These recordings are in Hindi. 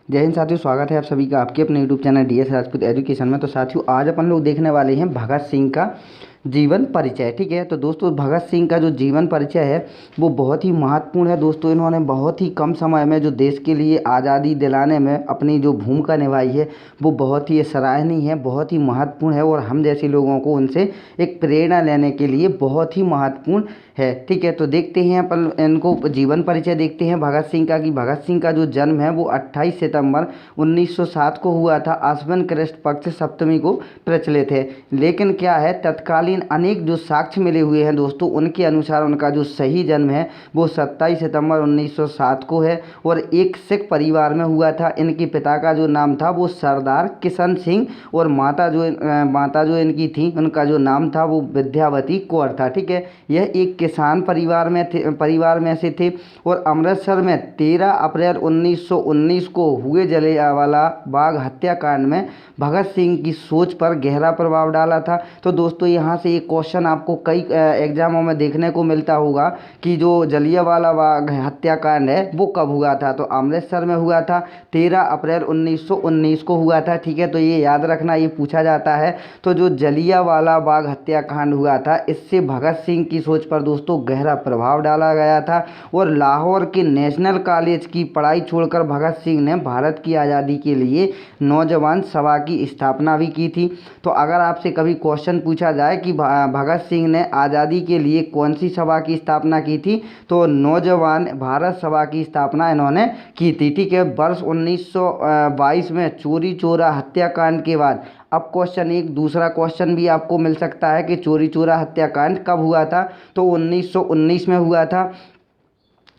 जय हिंद साथियों, स्वागत है आप सभी का आपके अपने YouTube channel DS Rajput education में। तो साथियों, आज अपन लोग देखने वाले हैं भगत सिंह का जीवन परिचय। ठीक है, तो दोस्तों भगत सिंह का जो जीवन परिचय है वो बहुत ही महत्वपूर्ण है। दोस्तों इन्होंने बहुत ही कम समय में जो देश के लिए आज़ादी दिलाने में अपनी जो भूमिका निभाई है वो बहुत ही सराहनीय है, बहुत ही महत्वपूर्ण है और हम जैसे लोगों को उनसे एक प्रेरणा लेने के लिए बहुत ही महत्वपूर्ण है। ठीक है, तो देखते हैं अपन इनको जीवन परिचय देखते हैं भगत सिंह का कि भगत सिंह का जो जन्म है वो 28 सितंबर 1907 को हुआ था। आश्विन कृष्ण पक्ष सप्तमी को प्रचलित है। लेकिन क्या है, तत्कालीन अनेक जो साक्ष्य मिले हुए हैं दोस्तों, उनके अनुसार उनका जो सही जन्म है वो 27 सितंबर 1907 को है और एक सिख परिवार में हुआ था। इनके पिता का जो नाम था वो सरदार किशन सिंह और माता जो इनकी थी उनका जो नाम था वो विद्यावती कौर था। ठीक है, यह एक किसान परिवार में से थे और अमृतसर में 13 अप्रैल 1919 को हुए जलियांवाला बाग हत्याकांड में भगत सिंह की सोच पर गहरा प्रभाव डाला था। तो दोस्तों यहाँ से एक क्वेश्चन आपको कई एग्जामों में देखने को मिलता होगा कि जो जलियांवाला बाग हत्याकांड है वो कब हुआ था। तो अमृतसर में हुआ था, 13 अप्रैल 1919 को हुआ था। ठीक है, तो ये याद रखना, ये पूछा जाता है। तो जो जलियांवाला बाग हत्याकांड हुआ था इससे भगत सिंह की सोच पर दोस्तों गहरा प्रभाव डाला गया था और लाहौर के नेशनल कॉलेज की पढ़ाई छोड़कर भगत सिंह ने भारत की आज़ादी के लिए नौजवान सभा की स्थापना भी की थी। तो अगर आपसे कभी क्वेश्चन पूछा जाए कि भगत सिंह ने आज़ादी के लिए कौन सी सभा की स्थापना की थी, तो नौजवान भारत सभा की स्थापना इन्होंने की थी। ठीक है, वर्ष 1922 में चोरी चौरा हत्याकांड के बाद अब क्वेश्चन, एक दूसरा क्वेश्चन भी आपको मिल सकता है कि चोरी चौरा हत्याकांड कब हुआ था। तो 1919 में हुआ था।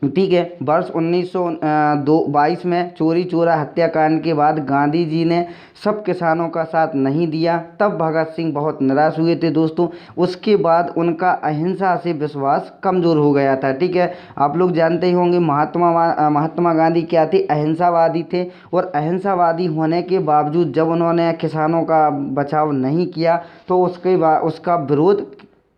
ठीक है, वर्ष 1922 में चोरी चौरा हत्याकांड के बाद गांधी जी ने सब किसानों का साथ नहीं दिया, तब भगत सिंह बहुत निराश हुए थे दोस्तों। उसके बाद उनका अहिंसा से विश्वास कमज़ोर हो गया था। ठीक है, आप लोग जानते ही होंगे महात्मा गांधी क्या थे, अहिंसावादी थे और अहिंसावादी होने के बावजूद जब उन्होंने किसानों का बचाव नहीं किया तो उसका विरोध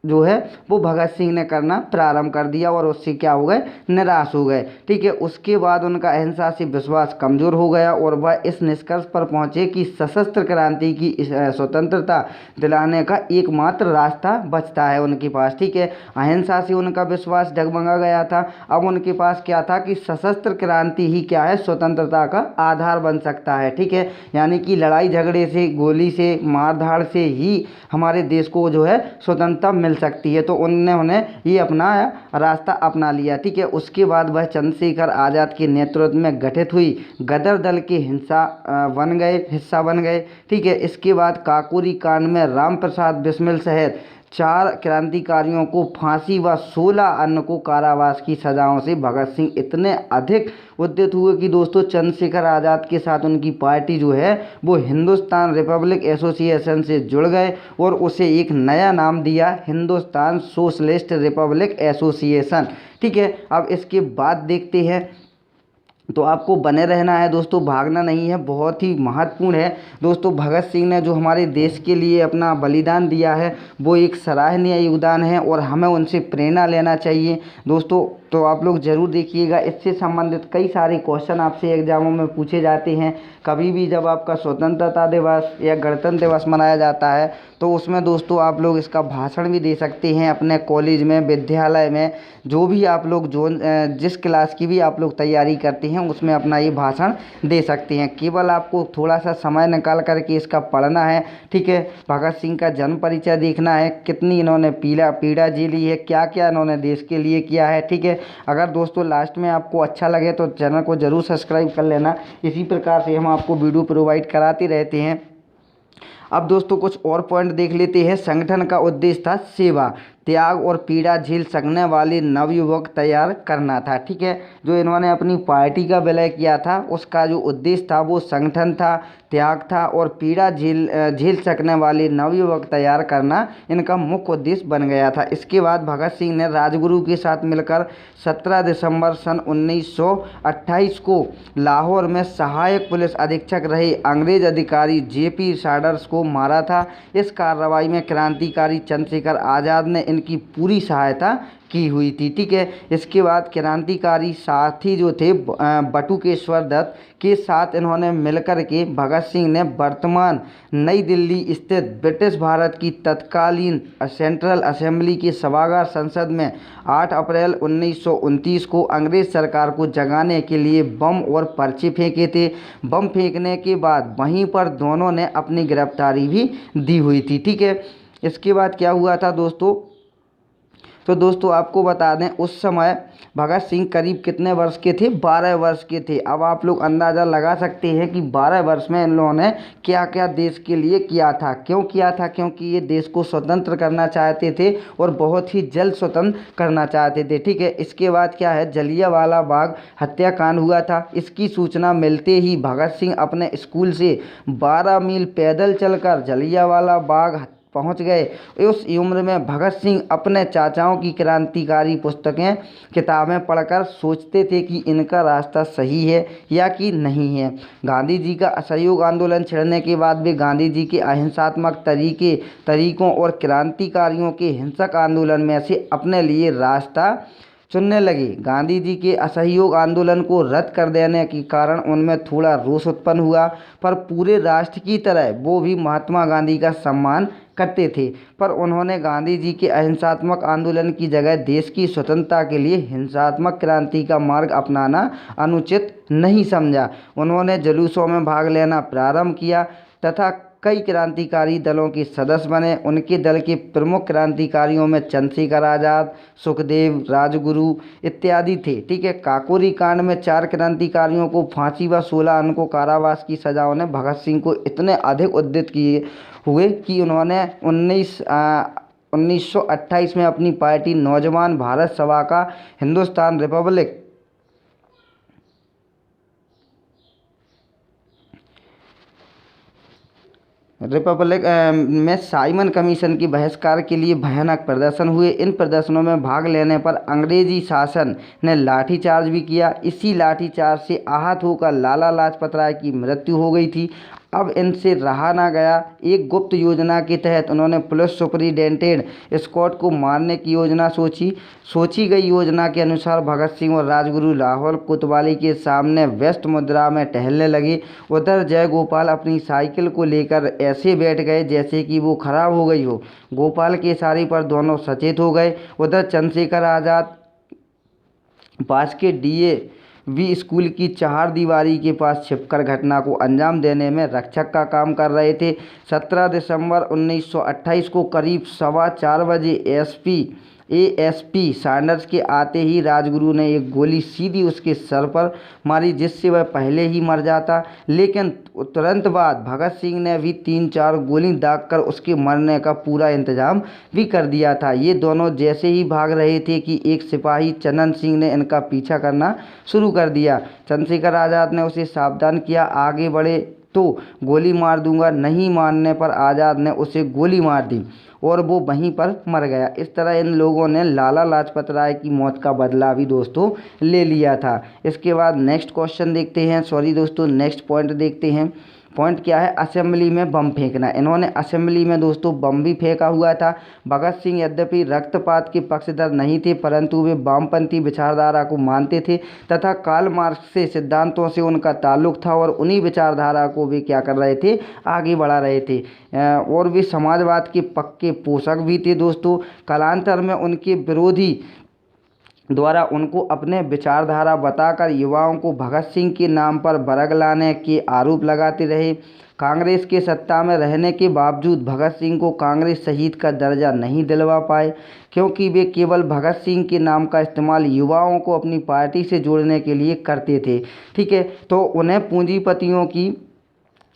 जो है वो भगत सिंह ने करना प्रारंभ कर दिया और उससे क्या हो गए, निराश हो गए। ठीक है, उसके बाद उनका अहिंसा से विश्वास कमज़ोर हो गया और वह इस निष्कर्ष पर पहुंचे कि सशस्त्र क्रांति की स्वतंत्रता दिलाने का एकमात्र रास्ता बचता है उनके पास। ठीक है, अहिंसा से उनका विश्वास डगमगा गया था। अब उनके पास क्या था कि सशस्त्र क्रांति ही क्या है, स्वतंत्रता का आधार बन सकता है। ठीक है, यानी कि लड़ाई झगड़े से, गोली से, मार धाड़ से ही हमारे देश को जो है स्वतंत्रता मिल सकती है। तो उन्होंने ये अपना रास्ता अपना लिया। ठीक है, उसके बाद वह चंद्रशेखर आज़ाद के नेतृत्व में गठित हुई गदर दल के हिस्सा बन गए। ठीक है, इसके बाद काकोरी कांड में राम प्रसाद बिस्मिल सहित 4 क्रांतिकारियों को फांसी व 16 अन्य को कारावास की सजाओं से भगत सिंह इतने अधिक उद्यत हुए कि दोस्तों चंद्रशेखर आज़ाद के साथ उनकी पार्टी जो है वो हिंदुस्तान रिपब्लिक एसोसिएशन से जुड़ गए और उसे एक नया नाम दिया, हिंदुस्तान सोशलिस्ट रिपब्लिक एसोसिएशन। ठीक है, अब इसके बाद देखते हैं, तो आपको बने रहना है दोस्तों, भागना नहीं है, बहुत ही महत्वपूर्ण है दोस्तों। भगत सिंह ने जो हमारे देश के लिए अपना बलिदान दिया है वो एक सराहनीय योगदान है और हमें उनसे प्रेरणा लेना चाहिए दोस्तों। तो आप लोग ज़रूर देखिएगा, इससे संबंधित कई सारे क्वेश्चन आपसे एग्जामों में पूछे जाते हैं। कभी भी जब आपका स्वतंत्रता दिवस या गणतंत्र दिवस मनाया जाता है तो उसमें दोस्तों आप लोग इसका भाषण भी दे सकते हैं अपने कॉलेज में, विद्यालय में, जो भी आप लोग जिस क्लास की भी आप लोग तैयारी करते हैं उसमें अपना ये भाषण दे सकते हैं। केवल आपको थोड़ा सा समय निकाल करके इसका पढ़ना है। ठीक है, भगत सिंह का जन्म परिचय देखना है, कितनी इन्होंने पीड़ा झेली है, क्या क्या इन्होंने देश के लिए किया है। ठीक है, अगर दोस्तों लास्ट में आपको अच्छा लगे तो चैनल को ज़रूर सब्सक्राइब कर लेना। इसी प्रकार से हम आपको वीडियो प्रोवाइड कराते रहते हैं। अब दोस्तों कुछ और पॉइंट देख लेते हैं। संगठन का उद्देश्य था सेवा, त्याग और पीड़ा झेल सकने वाले नवयुवक तैयार करना था। ठीक है, जो इन्होंने अपनी पार्टी का विलय किया था उसका जो उद्देश्य था वो संगठन था, त्याग था और पीड़ा झेल सकने वाले नवयुवक तैयार करना इनका मुख्य उद्देश्य बन गया था। इसके बाद भगत सिंह ने राजगुरु के साथ मिलकर 17 दिसंबर सन 1928 को लाहौर में सहायक पुलिस अधीक्षक रहे अंग्रेज अधिकारी JP साडर्स को मारा था। इस कार्रवाई में क्रांतिकारी चंद्रशेखर आज़ाद ने इनकी पूरी सहायता की हुई थी। ठीक है, इसके बाद क्रांतिकारी साथी जो थे बटुकेश्वर दत्त के साथ इन्होंने मिलकर के भगत सिंह ने वर्तमान नई दिल्ली स्थित ब्रिटिश भारत की तत्कालीन सेंट्रल असेंबली के सभागार संसद में 8 अप्रैल 1929 को अंग्रेज सरकार को जगाने के लिए बम और पर्चे फेंके थे। बम फेंकने के बाद वहीं पर दोनों ने अपनी गिरफ्तारी भी दी हुई थी। ठीक है, इसके बाद क्या हुआ था दोस्तों, तो दोस्तों आपको बता दें उस समय भगत सिंह करीब कितने वर्ष के थे, 12 वर्ष के थे। अब आप लोग अंदाज़ा लगा सकते हैं कि 12 वर्ष में इन लोगों ने क्या क्या देश के लिए किया था। क्यों किया था? क्योंकि ये देश को स्वतंत्र करना चाहते थे और बहुत ही जल्द स्वतंत्र करना चाहते थे। ठीक है, इसके बाद क्या है, जलियांवाला बाग हत्याकांड हुआ था। इसकी सूचना मिलते ही भगत सिंह अपने स्कूल से 12 मील पैदल चलकर जलियांवाला बाग पहुंच गए। उस उम्र में भगत सिंह अपने चाचाओं की क्रांतिकारी किताबें पढ़कर सोचते थे कि इनका रास्ता सही है या कि नहीं है। गांधी जी का असहयोग आंदोलन छिड़ने के बाद वे गांधी जी के अहिंसात्मक तरीकों और क्रांतिकारियों के हिंसक आंदोलन में से अपने लिए रास्ता चुनने लगे। गांधी जी के असहयोग आंदोलन को रद्द कर देने के कारण उनमें थोड़ा रोष उत्पन्न हुआ, पर पूरे राष्ट्र की तरह वो भी महात्मा गांधी का सम्मान करते थे। पर उन्होंने गांधी जी के अहिंसात्मक आंदोलन की जगह देश की स्वतंत्रता के लिए हिंसात्मक क्रांति का मार्ग अपनाना अनुचित नहीं समझा। उन्होंने जुलूसों में भाग लेना प्रारंभ किया तथा कई क्रांतिकारी दलों के सदस्य बने। उनके दल के प्रमुख क्रांतिकारियों में चंद्रशेखर आज़ाद, सुखदेव, राजगुरु इत्यादि थे। ठीक है, काकोरी कांड में 4 क्रांतिकारियों को फांसी व 16 अन्य को कारावास की सजाओं ने भगत सिंह को इतने अधिक उद्दीपित किए हुए कि उन्होंने 1928 में अपनी पार्टी नौजवान भारत सभा का हिंदुस्तान रिपब्लिक में साइमन कमीशन की बहिष्कार के लिए भयानक प्रदर्शन हुए। इन प्रदर्शनों में भाग लेने पर अंग्रेजी शासन ने लाठीचार्ज भी किया। इसी लाठीचार्ज से आहत होकर लाला लाजपत राय की मृत्यु हो गई थी। अब इनसे रहा ना गया। एक गुप्त योजना के तहत उन्होंने पुलिस सुपरिटेंडेंट स्कॉट को मारने की योजना सोची गई योजना के अनुसार भगत सिंह और राजगुरु लाहौर कोतवाली के सामने वेस्ट मुद्रा में टहलने लगे। उधर जयगोपाल अपनी साइकिल को लेकर ऐसे बैठ गए जैसे कि वो खराब हो गई हो। गोपाल के इशारे पर दोनों सचेत हो गए। उधर चंद्रशेखर आज़ाद पास के DAV स्कूल की 4 दीवारी के पास छिपकर घटना को अंजाम देने में रक्षक का काम कर रहे थे। 17 दिसंबर 1928 को करीब 4:15 बजे ASP सैंडर्स के आते ही राजगुरु ने एक गोली सीधी उसके सर पर मारी, जिससे वह पहले ही मर जाता। लेकिन तुरंत बाद भगत सिंह ने भी 3-4 गोली दागकर उसके मरने का पूरा इंतजाम भी कर दिया था। ये दोनों जैसे ही भाग रहे थे कि एक सिपाही चंदन सिंह ने इनका पीछा करना शुरू कर दिया। चंद्रशेखर आज़ाद ने उसे सावधान किया, आगे बढ़े तो गोली मार दूंगा। नहीं मानने पर आज़ाद ने उसे गोली मार दी और वो वहीं पर मर गया। इस तरह इन लोगों ने लाला लाजपत राय की मौत का बदला भी दोस्तों ले लिया था। इसके बाद नेक्स्ट क्वेश्चन देखते हैं, नेक्स्ट पॉइंट देखते हैं। पॉइंट क्या है, असेंबली में बम फेंकना। इन्होंने असेंबली में दोस्तों बम भी फेंका हुआ था। भगत सिंह यद्यपि रक्तपात के पक्षधर नहीं थे, परंतु वे वामपंथी विचारधारा को मानते थे तथा कार्ल मार्क्स से सिद्धांतों से उनका ताल्लुक था और उन्हीं विचारधारा को वे क्या कर रहे थे, आगे बढ़ा रहे थे। और वे समाजवाद के पक्के पोषक भी थे दोस्तों। कालांतर में उनके विरोधी द्वारा उनको अपने विचारधारा बताकर युवाओं को भगत सिंह के नाम पर बरगलाने के आरोप लगाते रहे। कांग्रेस के सत्ता में रहने के बावजूद भगत सिंह को कांग्रेस शहीद का दर्जा नहीं दिलवा पाए, क्योंकि वे केवल भगत सिंह के नाम का इस्तेमाल युवाओं को अपनी पार्टी से जोड़ने के लिए करते थे। ठीक है, तो उन्हें पूंजीपतियों की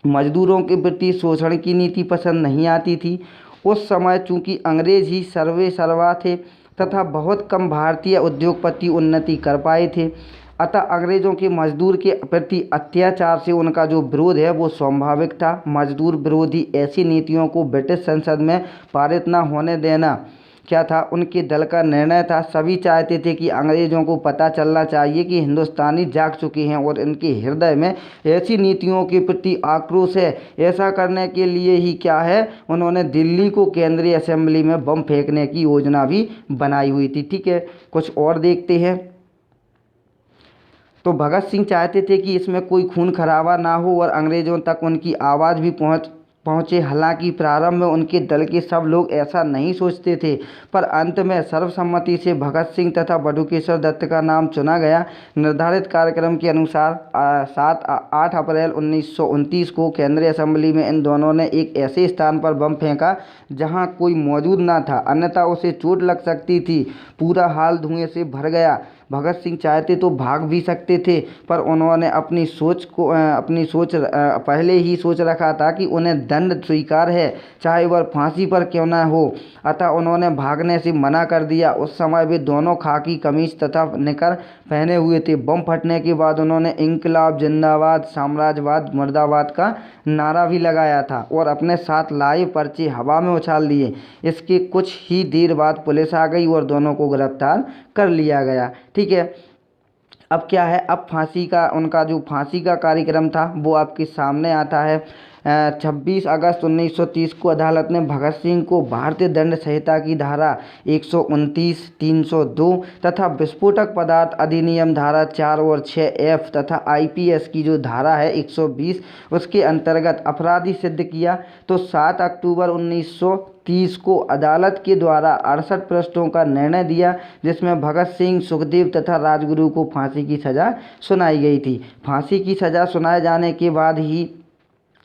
मजदूरों के प्रति शोषण की नीति पसंद नहीं आती थी। उस समय चूँकि अंग्रेज ही सर्वे सर्वा थे तथा बहुत कम भारतीय उद्योगपति उन्नति कर पाए थे, अतः अंग्रेज़ों के मजदूर के प्रति अत्याचार से उनका जो विरोध है वो स्वाभाविक था। मजदूर विरोधी ऐसी नीतियों को ब्रिटिश संसद में पारित न होने देना क्या था, उनके दल का निर्णय था। सभी चाहते थे कि अंग्रेज़ों को पता चलना चाहिए कि हिंदुस्तानी जाग चुके हैं और इनके हृदय में ऐसी नीतियों के प्रति आक्रोश है। ऐसा करने के लिए ही क्या है, उन्होंने दिल्ली को केंद्रीय असेंबली में बम फेंकने की योजना भी बनाई हुई थी। ठीक है, कुछ और देखते हैं। तो भगत सिंह चाहते थे कि इसमें कोई खून खराबा ना हो और अंग्रेज़ों तक उनकी आवाज़ भी पहुँचे। हालांकि प्रारंभ में उनके दल के सब लोग ऐसा नहीं सोचते थे, पर अंत में सर्वसम्मति से भगत सिंह तथा बटुकेश्वर दत्त का नाम चुना गया। निर्धारित कार्यक्रम के अनुसार 8 अप्रैल 1929 को केंद्रीय असेंबली में इन दोनों ने एक ऐसे स्थान पर बम फेंका जहां कोई मौजूद न था, अन्यथा उसे चोट लग सकती थी। पूरा हाल धुएं से भर गया। भगत सिंह चाहते तो भाग भी सकते थे, पर उन्होंने अपनी सोच पहले ही सोच रखा था कि उन्हें दंड स्वीकार है, चाहे वह फांसी पर क्यों न हो। अतः उन्होंने भागने से मना कर दिया। उस समय वे दोनों खाकी कमीज तथा निकर पहने हुए थे। बम फटने के बाद उन्होंने इंकलाब जिंदाबाद, साम्राज्यवाद मुर्दाबाद का नारा भी लगाया था और अपने साथ लाए पर्चे हवा में उछाल दिए। इसके कुछ ही देर बाद पुलिस आ गई और दोनों को गिरफ्तार कर लिया गया। ठीक है, अब क्या है, अब उनका जो फांसी का कार्यक्रम था वो आपके सामने आता है। 26 अगस्त 1930 को अदालत ने भगत सिंह को भारतीय दंड संहिता की धारा 129, 302 तथा विस्फोटक पदार्थ अधिनियम धारा 4 और 6F तथा IPS की जो धारा है 120 उसके अंतर्गत अपराधी सिद्ध किया। तो 7 अक्टूबर 1930 को अदालत के द्वारा 68 पृष्ठों का निर्णय दिया, जिसमें भगत सिंह, सुखदेव तथा राजगुरु को फांसी की सज़ा सुनाई गई थी। फांसी की सज़ा सुनाए जाने के बाद ही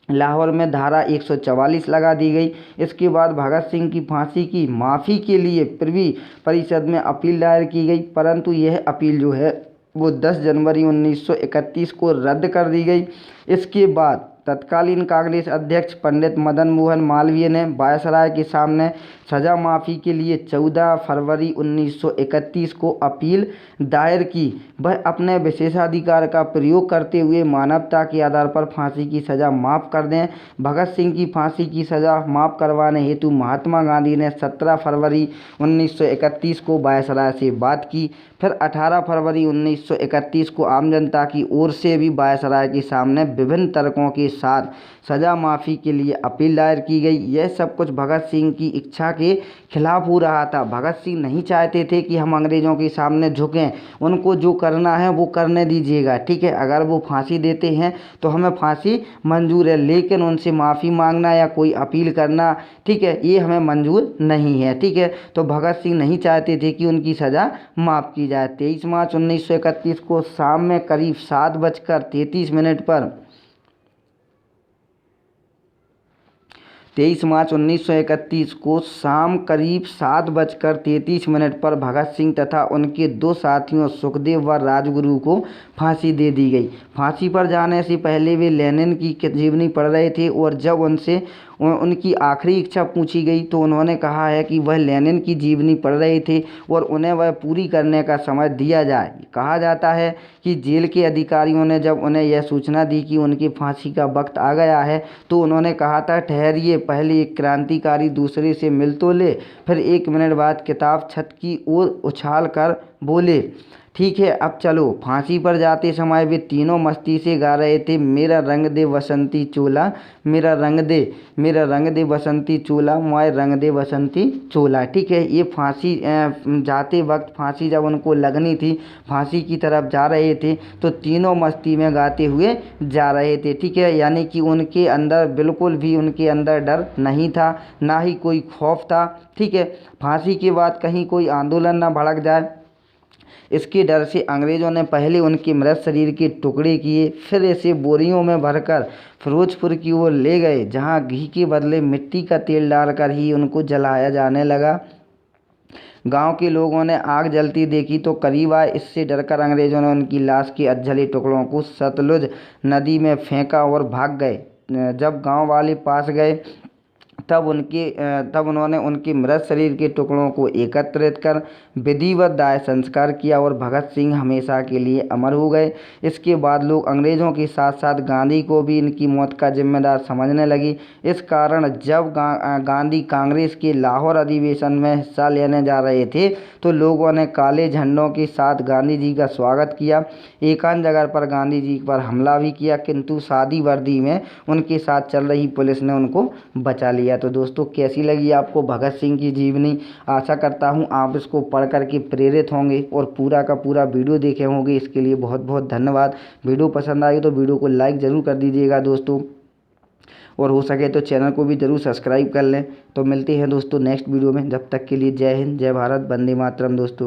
लाहौर में धारा 144 लगा दी गई। इसके बाद भगत सिंह की फांसी की माफ़ी के लिए प्रिवी परिषद में अपील दायर की गई, परंतु यह अपील जो है वो 10 जनवरी 1931 को रद्द कर दी गई। इसके बाद तत्कालीन कांग्रेस अध्यक्ष पंडित मदन मोहन मालवीय ने वायसराय के सामने सज़ा माफ़ी के लिए 14 फरवरी 1931 को अपील दायर की। वह अपने विशेषाधिकार का प्रयोग करते हुए मानवता के आधार पर फांसी की सज़ा माफ़ कर दें। भगत सिंह की फांसी की सज़ा माफ़ करवाने हेतु महात्मा गांधी ने 17 फरवरी 1931 को वायसराय से बात की। फिर 18 फरवरी 1931 को आम जनता की ओर से भी वायसराय के सामने विभिन्न तर्कों के साथ सज़ा माफ़ी के लिए अपील दायर की गई। यह सब कुछ भगत सिंह की इच्छा के खिलाफ हो रहा था। भगत सिंह नहीं चाहते थे कि हम अंग्रेज़ों के सामने झुकें, उनको जो करना है वो करने दीजिएगा। ठीक है, अगर वो फांसी देते हैं तो हमें फांसी मंजूर है, लेकिन उनसे माफ़ी मांगना या कोई अपील करना, ठीक है, ये हमें मंजूर नहीं है। ठीक है, तो भगत सिंह नहीं चाहते थे कि उनकी सज़ा माफ़ की जाए। 23 मार्च 1931 को शाम में करीब 7:33 पर 23 मार्च 1931 को शाम करीब 7:33 पर भगत सिंह तथा उनके 2 साथियों सुखदेव व राजगुरु को फांसी दे दी गई। फांसी पर जाने से पहले वे लेनिन की जीवनी पढ़ रहे थे और जब उनसे उनकी आखिरी इच्छा पूछी गई तो उन्होंने कहा है कि वह लेनिन की जीवनी पढ़ रहे थे और उन्हें वह पूरी करने का समय दिया जाए। कहा जाता है कि जेल के अधिकारियों ने जब उन्हें यह सूचना दी कि उनकी फांसी का वक्त आ गया है तो उन्होंने कहा था, ठहरिए, पहले एक क्रांतिकारी दूसरे से मिल तो ले। फिर 1 मिनट बाद किताब छत की ओर उछाल कर बोले, ठीक है अब चलो। फांसी पर जाते समय वे तीनों मस्ती से गा रहे थे, मेरा रंग दे बसंती चोला, मेरा रंग दे बसंती चोला, मोए रंग दे बसंती चोला। ठीक है, ये फांसी जाते वक्त फांसी जब उनको लगनी थी, फांसी की तरफ जा रहे थे तो तीनों मस्ती में गाते हुए जा रहे थे। ठीक है, यानी कि उनके अंदर बिल्कुल भी उनके अंदर डर नहीं था, ना ही कोई खौफ था। ठीक है, फांसी के बाद कहीं कोई आंदोलन ना भड़क जाए, इसके डर से अंग्रेज़ों ने पहले उनके मृत शरीर के टुकड़े किए, फिर इसे बोरियों में भरकर फिरोजपुर की ओर ले गए, जहां घी के बदले मिट्टी का तेल डालकर ही उनको जलाया जाने लगा। गांव के लोगों ने आग जलती देखी तो करीब आए। इससे डरकर अंग्रेज़ों ने उनकी लाश के अधजले टुकड़ों को सतलुज नदी में फेंका और भाग गए। जब गांव वाले पास गए तब उन्होंने उनके मृत शरीर के टुकड़ों को एकत्रित कर विधिवत दाह संस्कार किया और भगत सिंह हमेशा के लिए अमर हो गए। इसके बाद लोग अंग्रेज़ों के साथ साथ गांधी को भी इनकी मौत का जिम्मेदार समझने लगी। इस कारण जब गांधी कांग्रेस के लाहौर अधिवेशन में हिस्सा लेने जा रहे थे तो लोगों ने काले झंडों के साथ गांधी जी का स्वागत किया। एकांत जगह पर गांधी जी पर हमला भी किया, किंतु सादी वर्दी में उनके साथ चल रही पुलिस ने उनको बचा लिया। तो दोस्तों, कैसी लगी आपको भगत सिंह की जीवनी? आशा करता हूँ आप इसको पढ़ करके प्रेरित होंगे और पूरा का पूरा वीडियो देखे होंगे। इसके लिए बहुत बहुत धन्यवाद। वीडियो पसंद आई तो वीडियो को लाइक ज़रूर कर दीजिएगा दोस्तों, और हो सके तो चैनल को भी ज़रूर सब्सक्राइब कर लें। तो मिलते हैं दोस्तों नेक्स्ट वीडियो में। जब तक के लिए जय हिंद, जय भारत, वंदे मातरम दोस्तों।